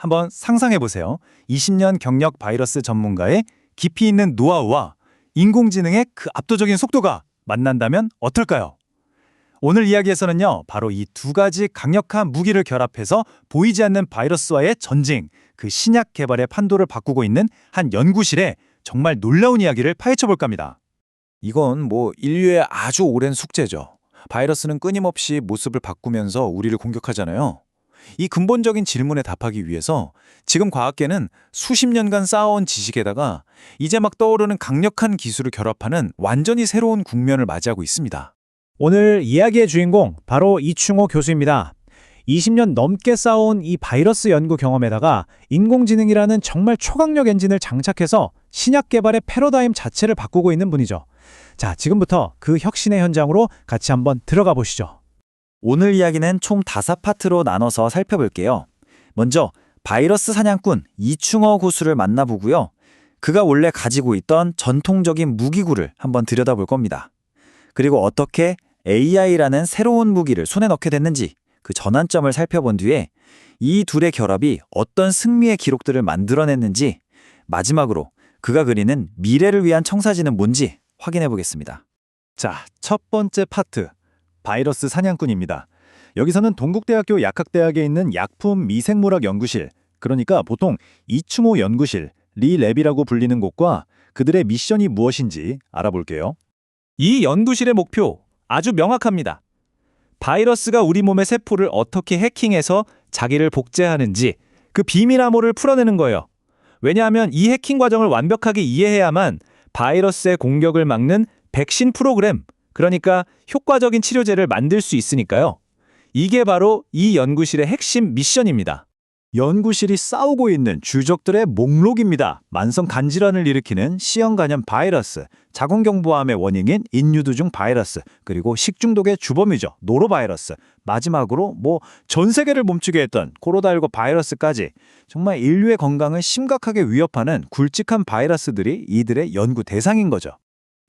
한번 상상해 보세요. 20년 경력 바이러스 전문가의 깊이 있는 노하우와 인공지능의 그 압도적인 속도가 만난다면 어떨까요? 오늘 이야기에서는요, 바로 이 두 가지 강력한 무기를 결합해서 보이지 않는 바이러스와의 전쟁, 그 신약 개발의 판도를 바꾸고 있는 한 연구실의 정말 놀라운 이야기를 파헤쳐 볼까 합니다. 이건 인류의 아주 오랜 숙제죠. 바이러스는 끊임없이 모습을 바꾸면서 우리를 공격하잖아요. 이 근본적인 질문에 답하기 위해서 지금 과학계는 수십 년간 쌓아온 지식에다가 이제 막 떠오르는 강력한 기술을 결합하는 완전히 새로운 국면을 맞이하고 있습니다. 오늘 이야기의 주인공 바로 이충호 교수입니다. 20년 넘게 쌓아온 이 바이러스 연구 경험에다가 인공지능이라는 정말 초강력 엔진을 장착해서 신약 개발의 패러다임 자체를 바꾸고 있는 분이죠. 자, 지금부터 그 혁신의 현장으로 같이 한번 들어가 보시죠. 오늘 이야기는 총 5파트로 나눠서 살펴볼게요. 먼저 바이러스 사냥꾼 이충호 교수를 만나보고요. 그가 원래 가지고 있던 전통적인 무기구를 한번 들여다볼 겁니다. 그리고 어떻게 AI라는 새로운 무기를 손에 넣게 됐는지 그 전환점을 살펴본 뒤에 이 둘의 결합이 어떤 승리의 기록들을 만들어냈는지, 마지막으로 그가 그리는 미래를 위한 청사진은 뭔지 확인해 보겠습니다. 자, 첫 번째 파트, 바이러스 사냥꾼입니다. 여기서는 동국대학교 약학대학에 있는 약품 미생물학 연구실, 그러니까 보통 이충호 연구실, 리랩이라고 불리는 곳과 그들의 미션이 무엇인지 알아볼게요. 이 연구실의 목표 아주 명확합니다. 바이러스가 우리 몸의 세포를 어떻게 해킹해서 자기를 복제하는지 그 비밀 암호를 풀어내는 거예요. 왜냐하면 이 해킹 과정을 완벽하게 이해해야만 바이러스의 공격을 막는 백신 프로그램, 그러니까 효과적인 치료제를 만들 수 있으니까요. 이게 바로 이 연구실의 핵심 미션입니다. 연구실이 싸우고 있는 주적들의 목록입니다. 만성 간질환을 일으키는 C형 간염 바이러스, 자궁경부암의 원인인 인유두중 바이러스, 그리고 식중독의 주범이죠. 노로바이러스, 마지막으로 전 세계를 멈추게 했던 코로나19 바이러스까지 정말 인류의 건강을 심각하게 위협하는 굵직한 바이러스들이 이들의 연구 대상인 거죠.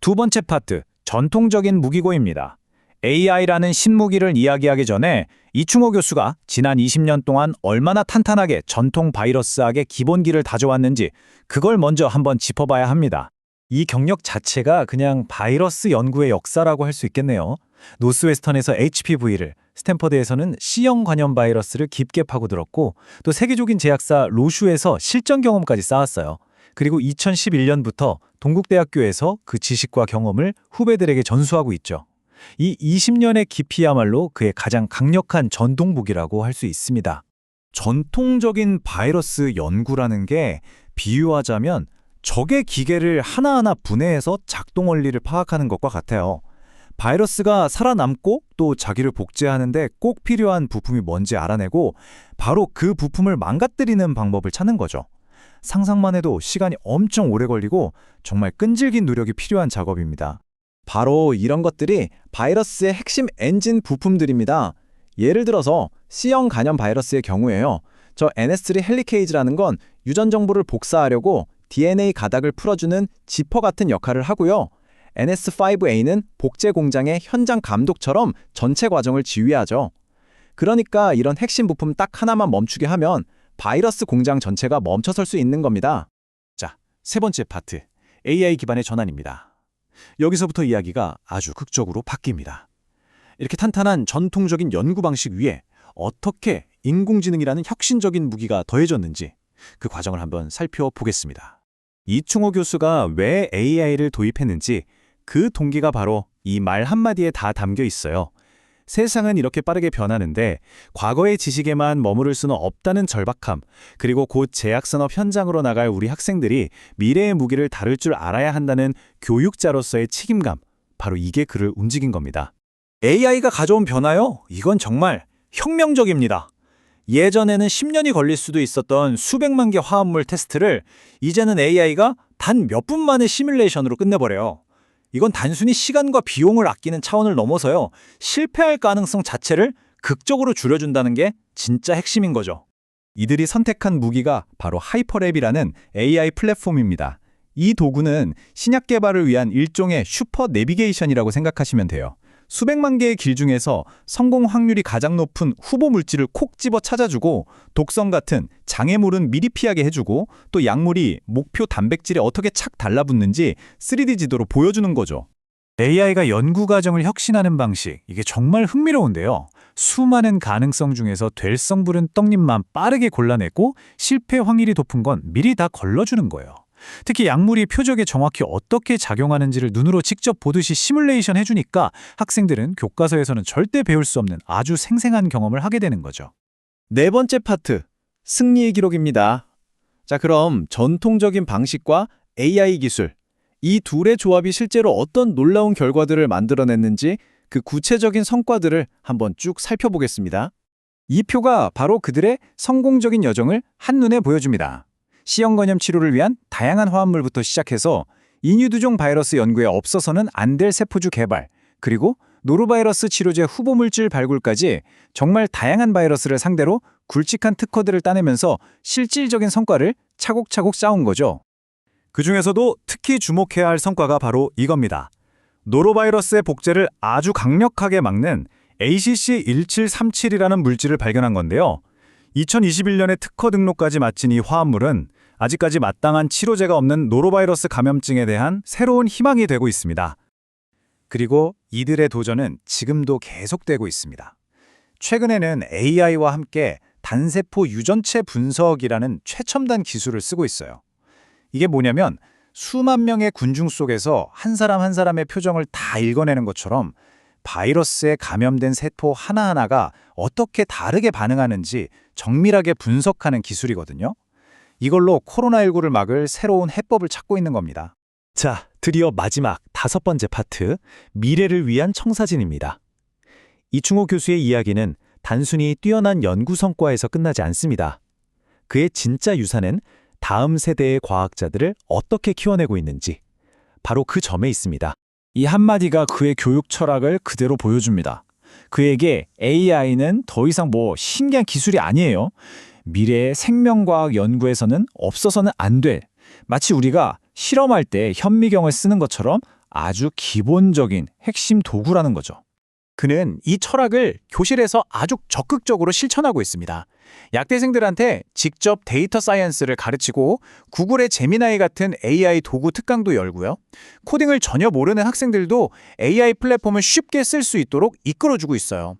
두 번째 파트, 전통적인 무기고입니다. AI라는 신무기를 이야기하기 전에 이충호 교수가 지난 20년 동안 얼마나 탄탄하게 전통 바이러스학의 기본기를 다져왔는지 그걸 먼저 한번 짚어봐야 합니다. 이 경력 자체가 그냥 바이러스 연구의 역사라고 할 수 있겠네요. 노스웨스턴에서 HPV를, 스탠퍼드에서는 C형 간염 바이러스를 깊게 파고들었고, 또 세계적인 제약사 로슈에서 실전 경험까지 쌓았어요. 그리고 2011년부터 동국대학교에서 그 지식과 경험을 후배들에게 전수하고 있죠. 이 20년의 깊이야말로 그의 가장 강력한 전통무기라고 할 수 있습니다. 전통적인 바이러스 연구라는 게 비유하자면 적의 기계를 하나하나 분해해서 작동 원리를 파악하는 것과 같아요. 바이러스가 살아남고 또 자기를 복제하는데 꼭 필요한 부품이 뭔지 알아내고 바로 그 부품을 망가뜨리는 방법을 찾는 거죠. 상상만 해도 시간이 엄청 오래 걸리고 정말 끈질긴 노력이 필요한 작업입니다. 바로 이런 것들이 바이러스의 핵심 엔진 부품들입니다. 예를 들어서 C형 간염 바이러스의 경우에요. 저 NS3 헬리케이즈라는 건 유전 정보를 복사하려고 DNA 가닥을 풀어주는 지퍼 같은 역할을 하고요. NS5A는 복제 공장의 현장 감독처럼 전체 과정을 지휘하죠. 그러니까 이런 핵심 부품 딱 하나만 멈추게 하면 바이러스 공장 전체가 멈춰설 수 있는 겁니다. 자, 세 번째 파트, AI 기반의 전환입니다. 여기서부터 이야기가 아주 극적으로 바뀝니다. 이렇게 탄탄한 전통적인 연구 방식 위에 어떻게 인공지능이라는 혁신적인 무기가 더해졌는지 그 과정을 한번 살펴보겠습니다. 이충호 교수가 왜 AI를 도입했는지 그 동기가 바로 이 말 한마디에 다 담겨 있어요. 세상은 이렇게 빠르게 변하는데 과거의 지식에만 머무를 수는 없다는 절박함, 그리고 곧 제약산업 현장으로 나갈 우리 학생들이 미래의 무기를 다룰 줄 알아야 한다는 교육자로서의 책임감, 바로 이게 그를 움직인 겁니다. AI가 가져온 변화요? 이건 정말 혁명적입니다. 예전에는 10년이 걸릴 수도 있었던 수백만 개 화합물 테스트를 이제는 AI가 단 몇 분 만에 시뮬레이션으로 끝내버려요. 이건 단순히 시간과 비용을 아끼는 차원을 넘어서요, 실패할 가능성 자체를 극적으로 줄여준다는 게 진짜 핵심인 거죠. 이들이 선택한 무기가 바로 하이퍼랩이라는 AI 플랫폼입니다. 이 도구는 신약 개발을 위한 일종의 슈퍼 내비게이션이라고 생각하시면 돼요. 수백만 개의 길 중에서 성공 확률이 가장 높은 후보 물질을 콕 집어 찾아주고 독성 같은 장애물은 미리 피하게 해주고 또 약물이 목표 단백질에 어떻게 착 달라붙는지 3D 지도로 보여주는 거죠. AI가 연구 과정을 혁신하는 방식, 이게 정말 흥미로운데요. 수많은 가능성 중에서 될성 부른 떡잎만 빠르게 골라내고 실패 확률이 높은 건 미리 다 걸러주는 거예요. 특히 약물이 표적에 정확히 어떻게 작용하는지를 눈으로 직접 보듯이 시뮬레이션 해주니까 학생들은 교과서에서는 절대 배울 수 없는 아주 생생한 경험을 하게 되는 거죠. 네 번째 파트, 승리의 기록입니다. 자, 그럼 전통적인 방식과 AI 기술, 이 둘의 조합이 실제로 어떤 놀라운 결과들을 만들어냈는지 그 구체적인 성과들을 한번 쭉 살펴보겠습니다. 이 표가 바로 그들의 성공적인 여정을 한눈에 보여줍니다. C형 치료를 위한 다양한 화합물부터 시작해서 인유두종 바이러스 연구에 없어서는 안 될 세포주 개발, 그리고 노로바이러스 치료제 후보물질 발굴까지 정말 다양한 바이러스를 상대로 굵직한 특허들을 따내면서 실질적인 성과를 차곡차곡 쌓은 거죠. 그중에서도 특히 주목해야 할 성과가 바로 이겁니다. 노로바이러스의 복제를 아주 강력하게 막는 ACC1737이라는 물질을 발견한 건데요. 2021년에 특허 등록까지 마친 이 화합물은 아직까지 마땅한 치료제가 없는 노로바이러스 감염증에 대한 새로운 희망이 되고 있습니다. 그리고 이들의 도전은 지금도 계속되고 있습니다. 최근에는 AI와 함께 단세포 유전체 분석이라는 최첨단 기술을 쓰고 있어요. 이게 뭐냐면 수만 명의 군중 속에서 한 사람 한 사람의 표정을 다 읽어내는 것처럼 바이러스에 감염된 세포 하나하나가 어떻게 다르게 반응하는지 정밀하게 분석하는 기술이거든요. 이걸로 코로나19를 막을 새로운 해법을 찾고 있는 겁니다. 자, 드디어 마지막 5번째 파트, 미래를 위한 청사진입니다. 이충호 교수의 이야기는 단순히 뛰어난 연구 성과에서 끝나지 않습니다. 그의 진짜 유산은 다음 세대의 과학자들을 어떻게 키워내고 있는지, 바로 그 점에 있습니다. 이 한마디가 그의 교육 철학을 그대로 보여줍니다. 그에게 AI는 더 이상 신기한 기술이 아니에요. 미래의 생명과학 연구에서는 없어서는 안 돼. 마치 우리가 실험할 때 현미경을 쓰는 것처럼 아주 기본적인 핵심 도구라는 거죠. 그는 이 철학을 교실에서 아주 적극적으로 실천하고 있습니다. 약대생들한테 직접 데이터 사이언스를 가르치고 구글의 제미나이 같은 AI 도구 특강도 열고요. 코딩을 전혀 모르는 학생들도 AI 플랫폼을 쉽게 쓸 수 있도록 이끌어주고 있어요.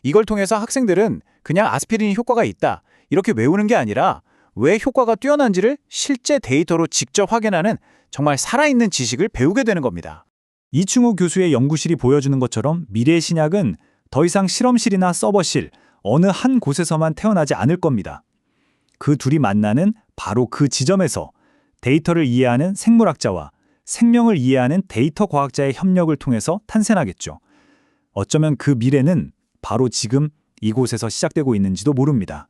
이걸 통해서 학생들은 그냥 아스피린이 효과가 있다, 이렇게 외우는 게 아니라 왜 효과가 뛰어난지를 실제 데이터로 직접 확인하는 정말 살아있는 지식을 배우게 되는 겁니다. 이충호 교수의 연구실이 보여주는 것처럼 미래의 신약은 더 이상 실험실이나 서버실, 어느 한 곳에서만 태어나지 않을 겁니다. 그 둘이 만나는 바로 그 지점에서 데이터를 이해하는 생물학자와 생명을 이해하는 데이터 과학자의 협력을 통해서 탄생하겠죠. 어쩌면 그 미래는 바로 지금 이곳에서 시작되고 있는지도 모릅니다.